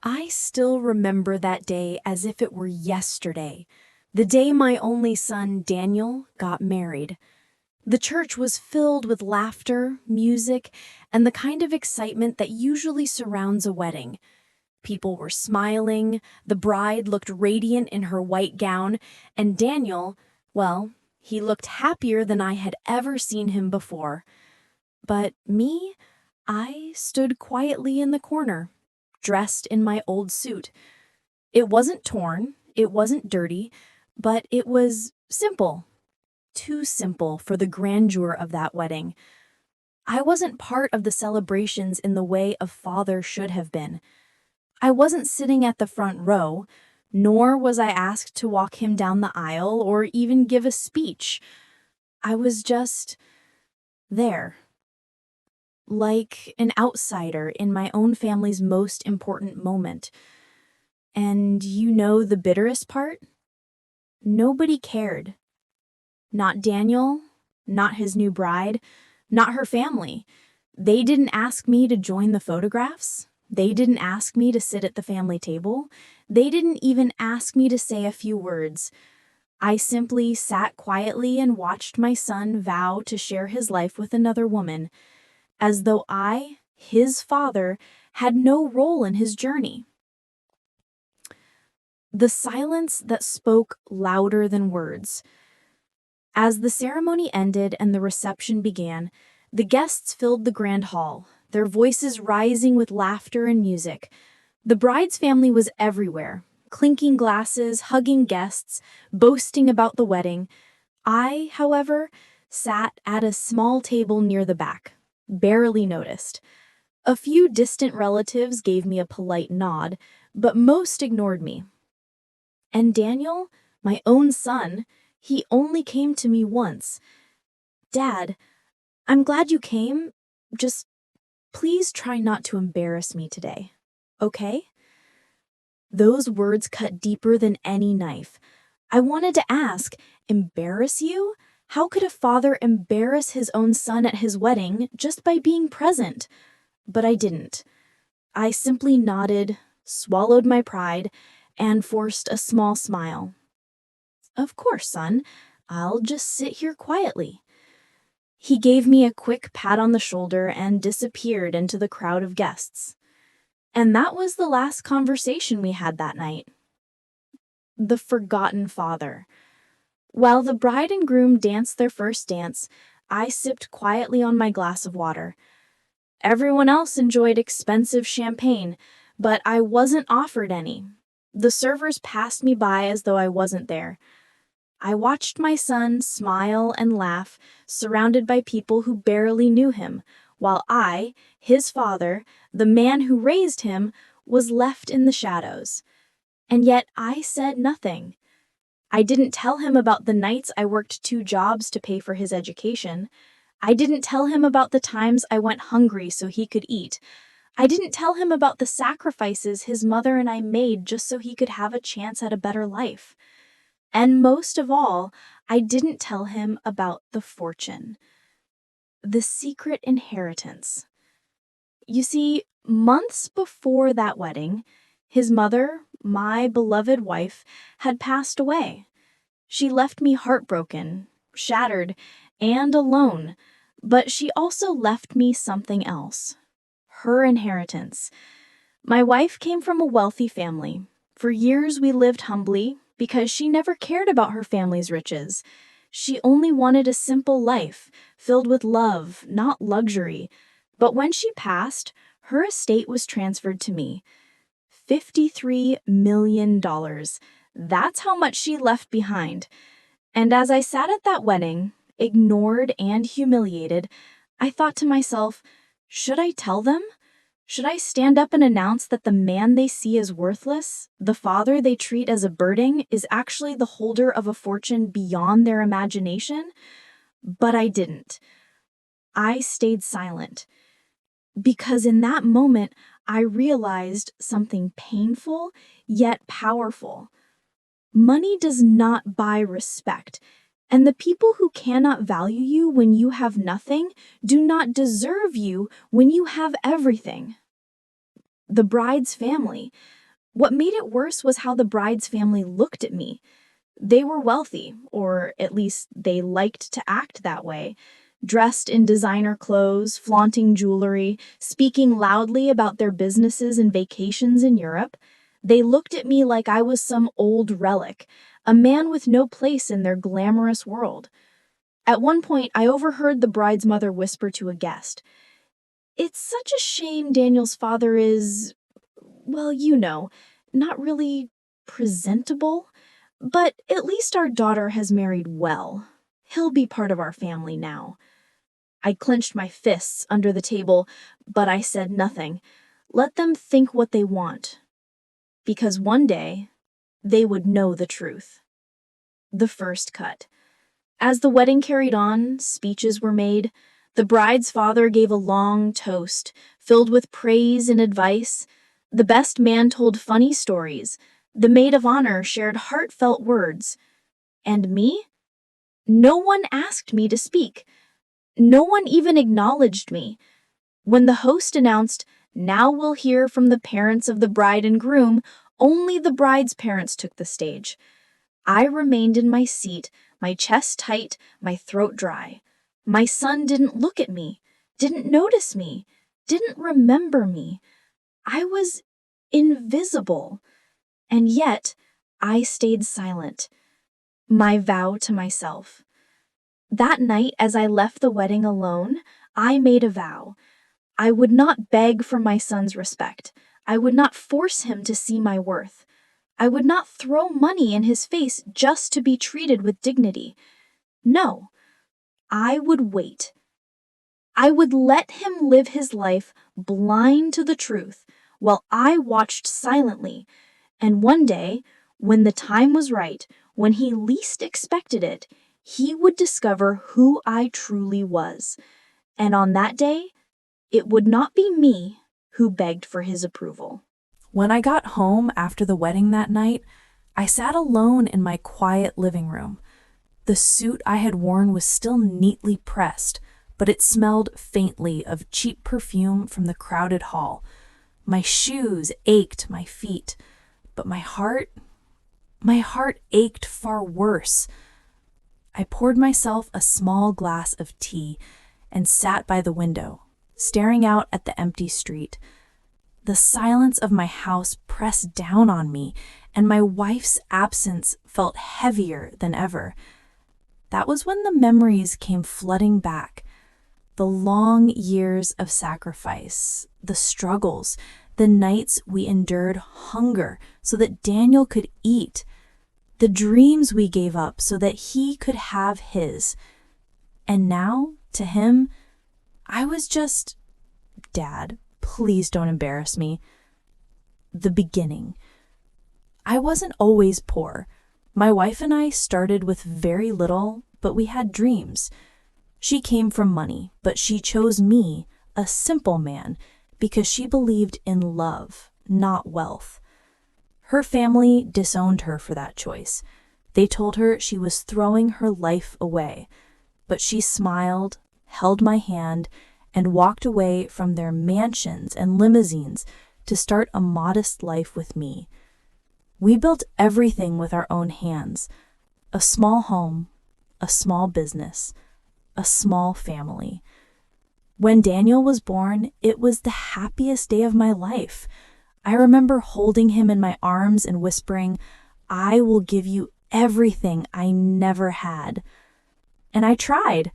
I still remember that day as if it were yesterday, the day my only son, Daniel, got married. The church was filled with laughter, music, and the kind of excitement that usually surrounds a wedding. People were smiling, the bride looked radiant in her white gown, and Daniel, well, he looked happier than I had ever seen him before. But me, I stood quietly in the corner, dressed in my old suit. It wasn't torn, it wasn't dirty, but it was simple. Too simple for the grandeur of that wedding. I wasn't part of the celebrations in the way a father should have been. I wasn't sitting at the front row, nor was I asked to walk him down the aisle or even give a speech. I was just there, like an outsider in my own family's most important moment. And you know the bitterest part? Nobody cared. Not Daniel, not his new bride, not her family. They didn't ask me to join the photographs. They didn't ask me to sit at the family table. They didn't even ask me to say a few words. I simply sat quietly and watched my son vow to share his life with another woman, as though I, his father, had no role in his journey. The silence that spoke louder than words. As the ceremony ended and the reception began, the guests filled the grand hall, their voices rising with laughter and music. The bride's family was everywhere, clinking glasses, hugging guests, boasting about the wedding. I, however, sat at a small table near the back, barely noticed. A few distant relatives gave me a polite nod, but most ignored me. And Daniel, my own son, he only came to me once. "Dad, I'm glad you came. Just please try not to embarrass me today, okay?" Those words cut deeper than any knife. I wanted to ask, embarrass you? How could a father embarrass his own son at his wedding just by being present? But I didn't. I simply nodded, swallowed my pride, and forced a small smile. "Of course, son. I'll just sit here quietly." He gave me a quick pat on the shoulder and disappeared into the crowd of guests. And that was the last conversation we had that night. The forgotten father. While the bride and groom danced their first dance, I sipped quietly on my glass of water. Everyone else enjoyed expensive champagne, but I wasn't offered any. The servers passed me by as though I wasn't there. I watched my son smile and laugh, surrounded by people who barely knew him, while I, his father, the man who raised him, was left in the shadows. And yet I said nothing. I didn't tell him about the nights I worked 2 jobs to pay for his education. I didn't tell him about the times I went hungry so he could eat. I didn't tell him about the sacrifices his mother and I made just so he could have a chance at a better life. And most of all, I didn't tell him about the fortune, the secret inheritance. You see, months before that wedding, his mother, my beloved wife, had passed away. She left me heartbroken, shattered, and alone, but she also left me something else. Her inheritance. My wife came from a wealthy family. For years we lived humbly because she never cared about her family's riches. She only wanted a simple life, filled with love, not luxury. But when she passed, her estate was transferred to me. $53 million. That's how much she left behind. And as I sat at that wedding, ignored and humiliated, I thought to myself, should I tell them? Should I stand up and announce that the man they see as worthless, the father they treat as a burden, is actually the holder of a fortune beyond their imagination? But I didn't. I stayed silent. Because in that moment, I realized something painful yet powerful. Money does not buy respect, and the people who cannot value you when you have nothing do not deserve you when you have everything. the bride's family. What made it worse was how the bride's family looked at me. They were wealthy, or at least they liked to act that way, dressed in designer clothes, flaunting jewelry, speaking loudly about their businesses and vacations in Europe. They looked at me like I was some old relic, a man with no place in their glamorous world. At one point, I overheard the bride's mother whisper to a guest, "It's such a shame Daniel's father is, well, not really presentable. But at least our daughter has married well. He'll be part of our family now." I clenched my fists under the table, but I said nothing. Let them think what they want. Because one day, they would know the truth. The first cut. As the wedding carried on, speeches were made. The bride's father gave a long toast, filled with praise and advice. The best man told funny stories. The maid of honor shared heartfelt words. And me? No one asked me to speak. No one even acknowledged me. When the host announced, "Now we'll hear from the parents of the bride and groom," only the bride's parents took the stage. I remained in my seat, my chest tight, my throat dry. My son didn't look at me, didn't notice me, didn't remember me. I was invisible. And yet, I stayed silent. My vow to myself. That night, as I left the wedding alone, I made a vow. I would not beg for my son's respect. I would not force him to see my worth. I would not throw money in his face just to be treated with dignity. No, I would wait. I would let him live his life blind to the truth while I watched silently. And one day, when the time was right, when he least expected it, he would discover who I truly was. And on that day, it would not be me who begged for his approval. When I got home after the wedding that night, I sat alone in my quiet living room. The suit I had worn was still neatly pressed, but it smelled faintly of cheap perfume from the crowded hall. My shoes ached my feet, but my heart ached far worse. I poured myself a small glass of tea and sat by the window, staring out at the empty street. The silence of my house pressed down on me, and my wife's absence felt heavier than ever. That was when the memories came flooding back. The long years of sacrifice, the struggles, the nights we endured hunger so that Daniel could eat, the dreams we gave up so that he could have his. And now, to him, I was just, "Dad, please don't embarrass me." The beginning. I wasn't always poor. My wife and I started with very little, but we had dreams. She came from money, but she chose me, a simple man, because she believed in love, not wealth. Her family disowned her for that choice. They told her she was throwing her life away, but she smiled, held my hand, and walked away from their mansions and limousines to start a modest life with me. We built everything with our own hands: a small home, a small business, a small family. When Daniel was born, it was the happiest day of my life. I remember holding him in my arms and whispering, "I will give you everything I never had." And I tried.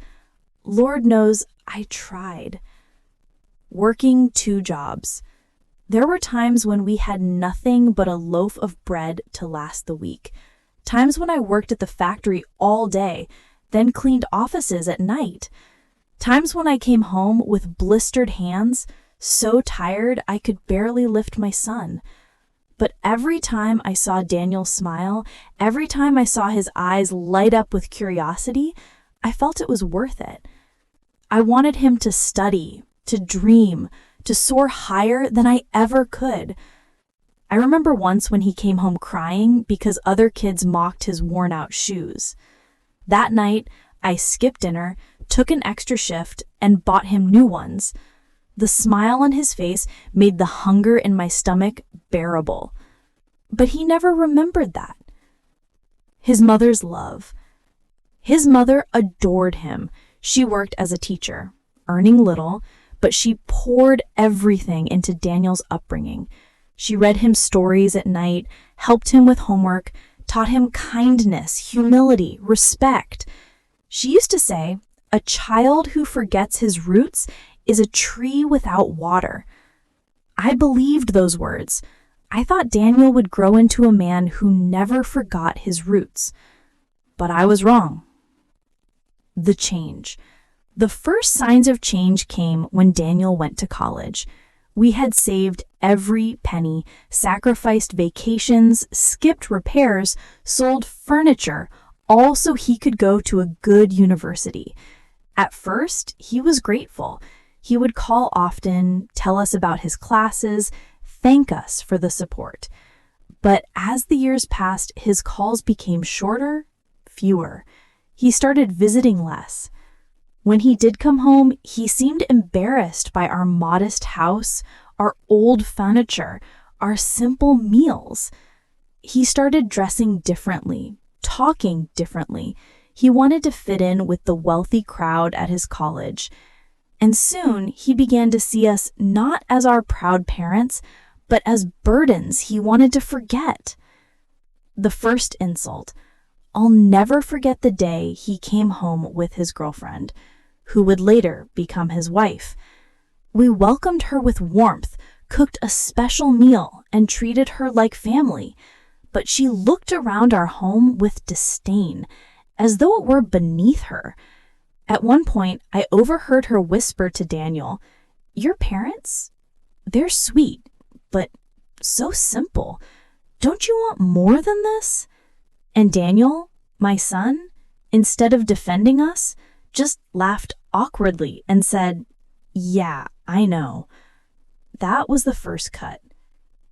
Lord knows I tried. Working 2 jobs. There were times when we had nothing but a loaf of bread to last the week. Times when I worked at the factory all day, then cleaned offices at night. Times when I came home with blistered hands, so tired I could barely lift my son. But every time I saw Daniel smile, every time I saw his eyes light up with curiosity, I felt it was worth it. I wanted him to study, to dream, to soar higher than I ever could. I remember once when he came home crying because other kids mocked his worn-out shoes. That night, I skipped dinner, took an extra shift, and bought him new ones. The smile on his face made the hunger in my stomach bearable. But he never remembered that. His mother's love. His mother adored him. She worked as a teacher, earning little, but she poured everything into Daniel's upbringing. She read him stories at night, helped him with homework, taught him kindness, humility, respect. She used to say, "A child who forgets his roots is a tree without water." I believed those words. I thought Daniel would grow into a man who never forgot his roots. But I was wrong. The change. The first signs of change came when Daniel went to college. We had saved every penny, sacrificed vacations, skipped repairs, sold furniture, all so he could go to a good university. At first, he was grateful. He would call often, tell us about his classes, thank us for the support. But as the years passed, his calls became shorter, fewer. He started visiting less. When he did come home, he seemed embarrassed by our modest house, our old furniture, our simple meals. He started dressing differently, talking differently. He wanted to fit in with the wealthy crowd at his college. And soon he began to see us not as our proud parents, but as burdens he wanted to forget. The first insult. I'll never forget the day he came home with his girlfriend, who would later become his wife. We welcomed her with warmth, cooked a special meal, and treated her like family. But she looked around our home with disdain, as though it were beneath her. At one point, I overheard her whisper to Daniel, "Your parents? They're sweet, but so simple. Don't you want more than this?" And Daniel, my son, instead of defending us, just laughed awkwardly and said, "Yeah, I know." That was the first cut.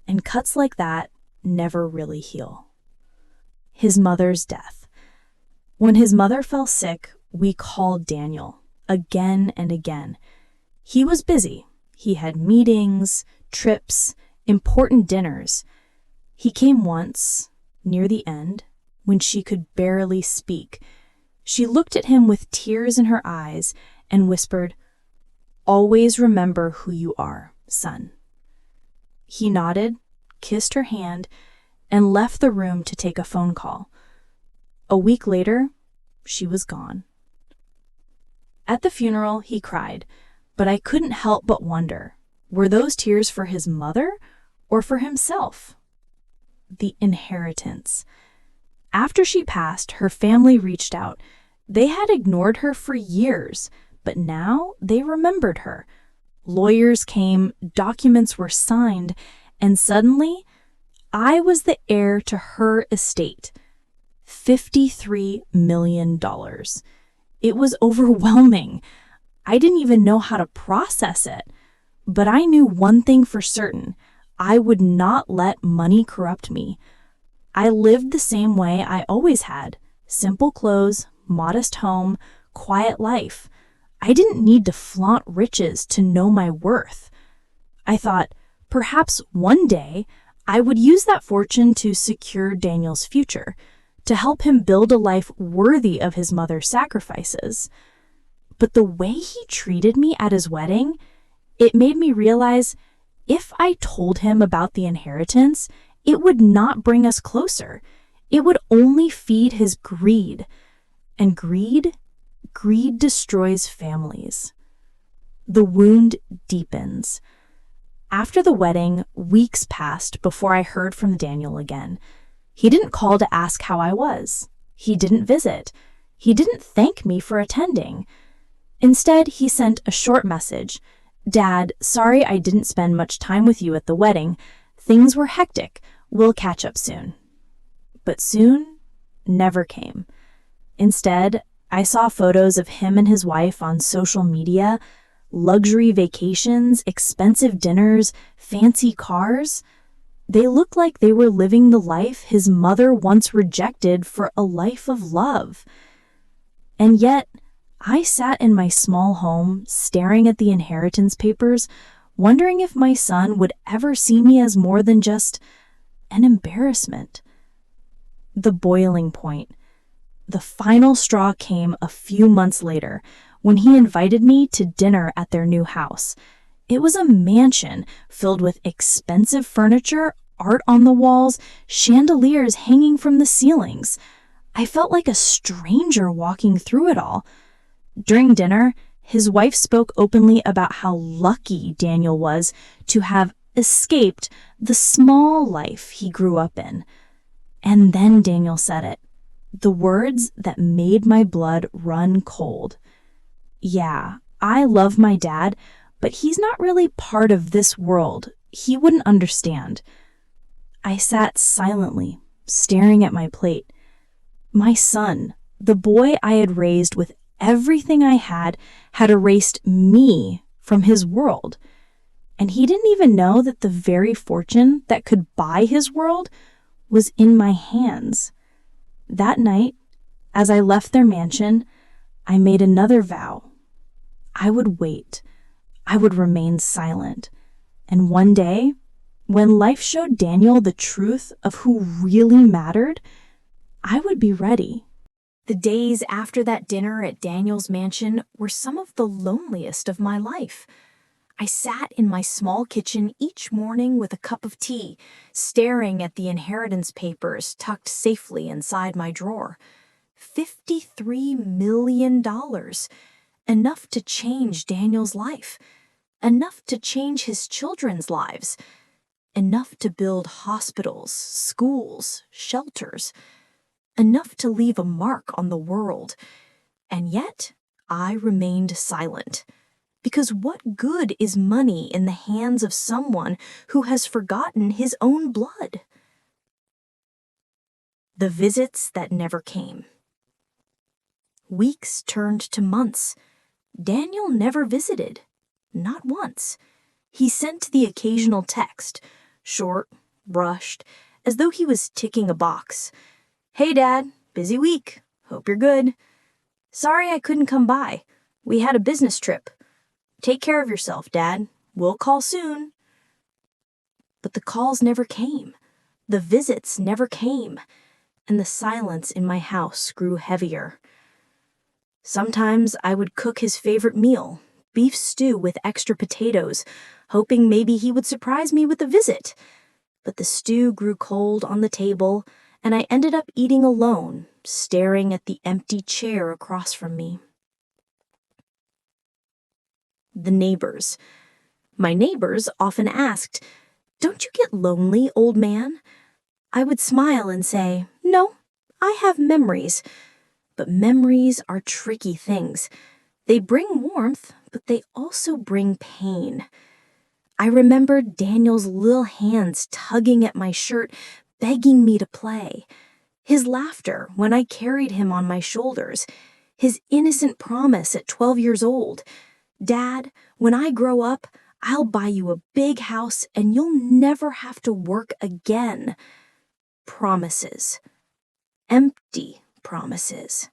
And cuts like that never really heal. His mother's death. When his mother fell sick, we called Daniel again and again. He was busy. He had meetings, trips, important dinners. He came once, near the end, when she could barely speak. She looked at him with tears in her eyes and whispered, "Always remember who you are, son." He nodded, kissed her hand, and left the room to take a phone call. A week later, she was gone. At the funeral, he cried, but I couldn't help but wonder, were those tears for his mother or for himself? The inheritance. After she passed, her family reached out. They had ignored her for years, but now they remembered her. Lawyers came, documents were signed, and suddenly, I was the heir to her estate. $53 million. It was overwhelming. I didn't even know how to process it. But I knew one thing for certain. I would not let money corrupt me. I lived the same way I always had. Simple clothes, modest home, quiet life. I didn't need to flaunt riches to know my worth. I thought, perhaps one day I would use that fortune to secure Daniel's future, to help him build a life worthy of his mother's sacrifices. But the way he treated me at his wedding, it made me realize if I told him about the inheritance, it would not bring us closer. It would only feed his greed. And greed destroys families. The wound deepens. After the wedding, weeks passed before I heard from Daniel again. He didn't call to ask how I was. He didn't visit. He didn't thank me for attending. Instead, he sent a short message. "Dad, sorry I didn't spend much time with you at the wedding. Things were hectic. We'll catch up soon." But soon never came. Instead, I saw photos of him and his wife on social media, luxury vacations, expensive dinners, fancy cars. They looked like they were living the life his mother once rejected for a life of love. And yet, I sat in my small home, staring at the inheritance papers, wondering if my son would ever see me as more than just an embarrassment. The boiling point. The final straw came a few months later when he invited me to dinner at their new house. It was a mansion filled with expensive furniture, art on the walls, chandeliers hanging from the ceilings. I felt like a stranger walking through it all. During dinner, his wife spoke openly about how lucky Daniel was to have escaped the small life he grew up in. And then Daniel said it, the words that made my blood run cold. Yeah, I love my dad, but he's not really part of this world. He wouldn't understand. I sat silently, staring at my plate. My son, the boy I had raised with everything I had erased me from his world. And he didn't even know that the very fortune that could buy his world was in my hands. That night, as I left their mansion, I made another vow. I would wait. I would remain silent. And one day, when life showed Daniel the truth of who really mattered, I would be ready. The days after that dinner at Daniel's mansion were some of the loneliest of my life. I sat in my small kitchen each morning with a cup of tea, staring at the inheritance papers tucked safely inside my drawer. $53 million. Enough to change Daniel's life. Enough to change his children's lives. Enough to build hospitals, schools, shelters. Enough to leave a mark on the world. And yet, I remained silent. Because what good is money in the hands of someone who has forgotten his own blood? The visits that never came. Weeks turned to months. Daniel never visited. Not once. He sent the occasional text, short, rushed, as though he was ticking a box. Hey, Dad, busy week. Hope you're good. Sorry I couldn't come by. We had a business trip. Take care of yourself, Dad. We'll call soon. But the calls never came. The visits never came. And the silence in my house grew heavier. Sometimes I would cook his favorite meal, beef stew with extra potatoes, hoping maybe he would surprise me with a visit. But the stew grew cold on the table, and I ended up eating alone, staring at the empty chair across from me. The neighbors. My neighbors often asked, "Don't you get lonely, old man?" I would smile and say, "No, I have memories." But memories are tricky things. They bring warmth, but they also bring pain. I remembered Daniel's little hands tugging at my shirt, begging me to play. His laughter when I carried him on my shoulders. His innocent promise at 12 years old. "Dad, when I grow up, I'll buy you a big house and you'll never have to work again." Promises. Empty promises.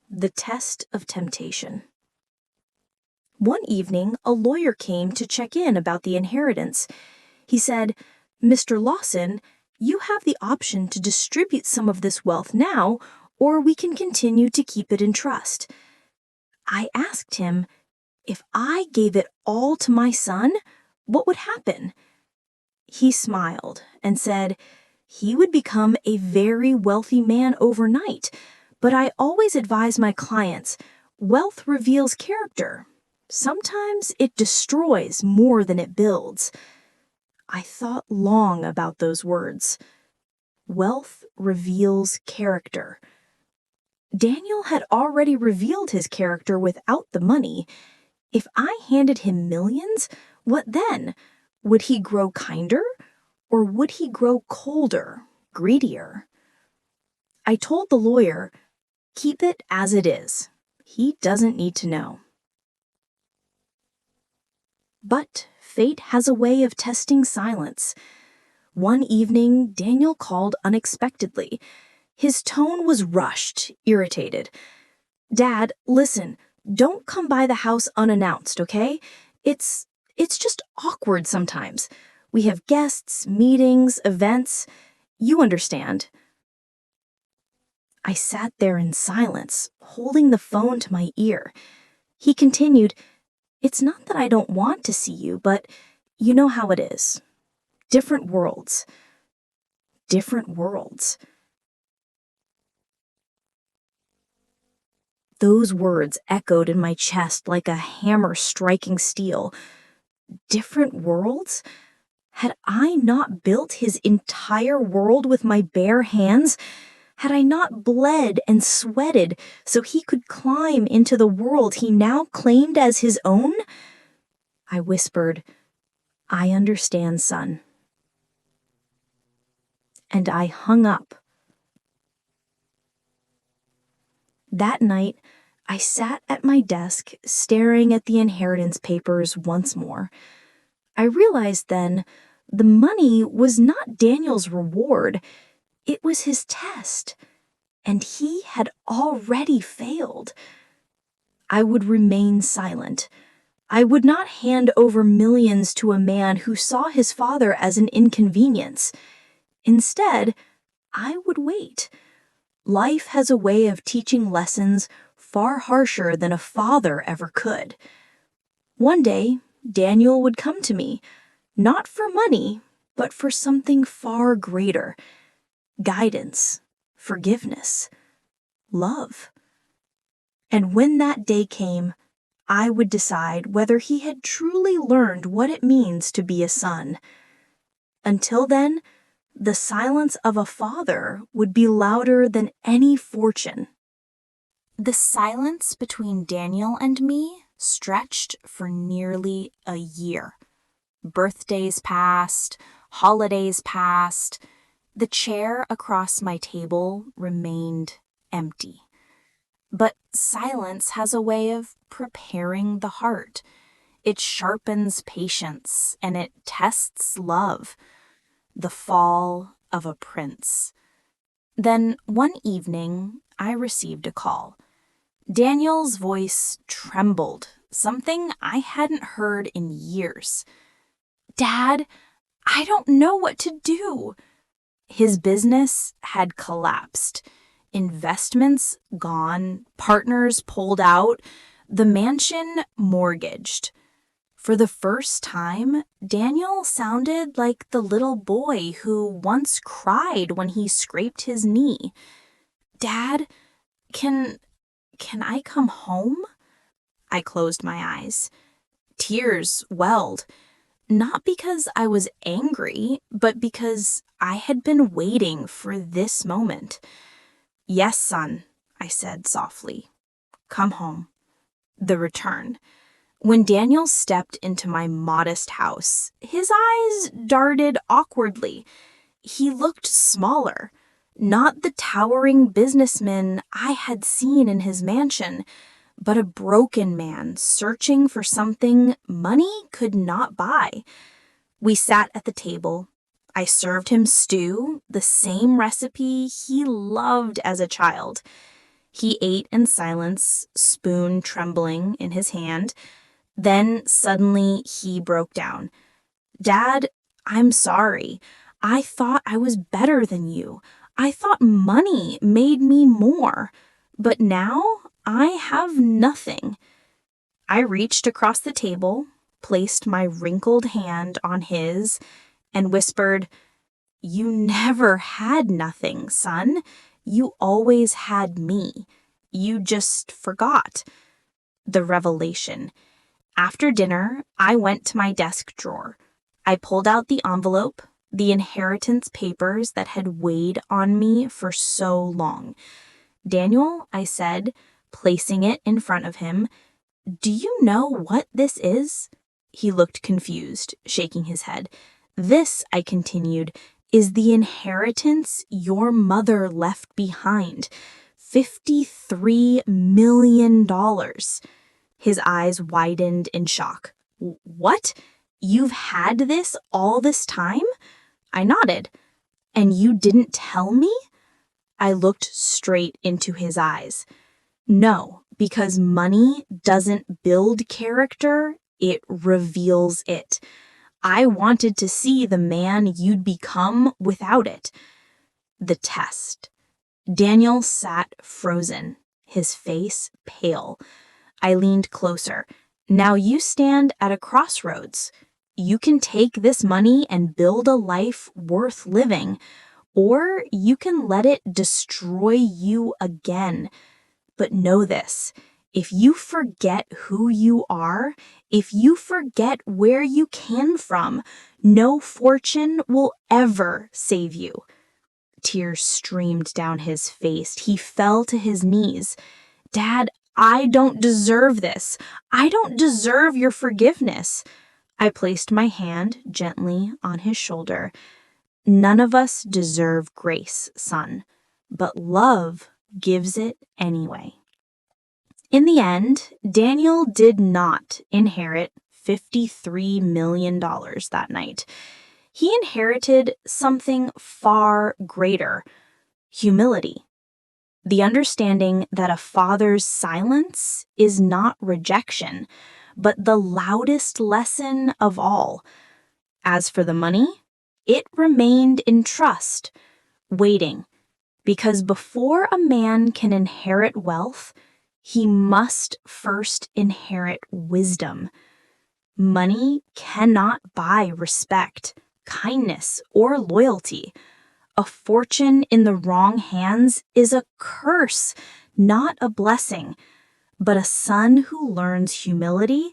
The test of temptation. One evening, a lawyer came to check in about the inheritance. He said, "Mr. Lawson, you have the option to distribute some of this wealth now, or we can continue to keep it in trust." I asked him, if I gave it all to my son, what would happen? He smiled and said he would become a very wealthy man overnight, but I always advise my clients, wealth reveals character. Sometimes it destroys more than it builds. I thought long about those words. Wealth reveals character. Daniel had already revealed his character without the money. If I handed him millions, what then? Would he grow kinder? Or would he grow colder, greedier? I told the lawyer, keep it as it is. He doesn't need to know. But fate has a way of testing silence. One evening, Daniel called unexpectedly. His tone was rushed, irritated. "Dad, listen, don't come by the house unannounced, okay? It's just awkward sometimes. We have guests, meetings, events. You understand." I sat there in silence, holding the phone to my ear. He continued, "It's not that I don't want to see you, but you know how it is. Different worlds. Different worlds." Those words echoed in my chest like a hammer striking steel. Different worlds? Had I not built his entire world with my bare hands? Had I not bled and sweated so he could climb into the world he now claimed as his own? I whispered, "I understand, son." And I hung up. That night, I sat at my desk staring at the inheritance papers once more. I realized then the money was not Daniel's reward, it was his test, and he had already failed. I would remain silent. I would not hand over millions to a man who saw his father as an inconvenience. Instead, I would wait. Life has a way of teaching lessons far harsher than a father ever could. One day, Daniel would come to me, not for money, but for something far greater: guidance, forgiveness, love. And when that day came, I would decide whether he had truly learned what it means to be a son. Until then, the silence of a father would be louder than any fortune. The silence between Daniel and me stretched for nearly a year. Birthdays passed, holidays passed. The chair across my table remained empty. But silence has a way of preparing the heart. It sharpens patience and it tests love. The fall of a prince. Then one evening, I received a call. Daniel's voice trembled, something I hadn't heard in years. "Dad, I don't know what to do." His business had collapsed. Investments gone, partners pulled out, the mansion mortgaged. For the first time, Daniel sounded like the little boy who once cried when he scraped his knee. "Dad, can I come home?" I closed my eyes. Tears welled, not because I was angry, but because I had been waiting for this moment. "Yes, son," I said softly. "Come home." The return. When Daniel stepped into my modest house, his eyes darted awkwardly. He looked smaller, not the towering businessman I had seen in his mansion, but a broken man searching for something money could not buy. We sat at the table. I served him stew, the same recipe he loved as a child. He ate in silence, spoon trembling in his hand. Then suddenly he broke down. "Dad, I'm sorry. I thought I was better than you. I thought money made me more. But now I have nothing." I reached across the table, placed my wrinkled hand on his, and whispered, "You never had nothing, son. You always had me. You just forgot." The revelation. After dinner, I went to my desk drawer. I pulled out the envelope, the inheritance papers that had weighed on me for so long. "Daniel," I said, placing it in front of him, "do you know what this is?" He looked confused, shaking his head. "This," I continued, "is the inheritance your mother left behind. $53 million. His eyes widened in shock. "What? You've had this all this time?" I nodded. "And you didn't tell me?" I looked straight into his eyes. No, because money doesn't build character, it reveals it. I wanted to see the man you'd become without it. The test. Daniel sat frozen, his face pale. I leaned closer. Now you stand at a crossroads. You can take this money and build a life worth living, or you can let it destroy you again. But know this, if you forget who you are, if you forget where you came from, no fortune will ever save you. Tears streamed down his face. He fell to his knees. Dad, I don't deserve this. I don't deserve your forgiveness. I placed my hand gently on his shoulder. None of us deserve grace, son, but love gives it anyway. In the end, Daniel did not inherit $53 million that night. He inherited something far greater: humility. The understanding that a father's silence is not rejection, but the loudest lesson of all. As for the money, it remained in trust, waiting, because before a man can inherit wealth, he must first inherit wisdom. Money cannot buy respect, kindness, or loyalty. A fortune in the wrong hands is a curse, not a blessing. But a son who learns humility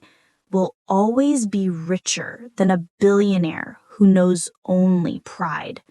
will always be richer than a billionaire who knows only pride.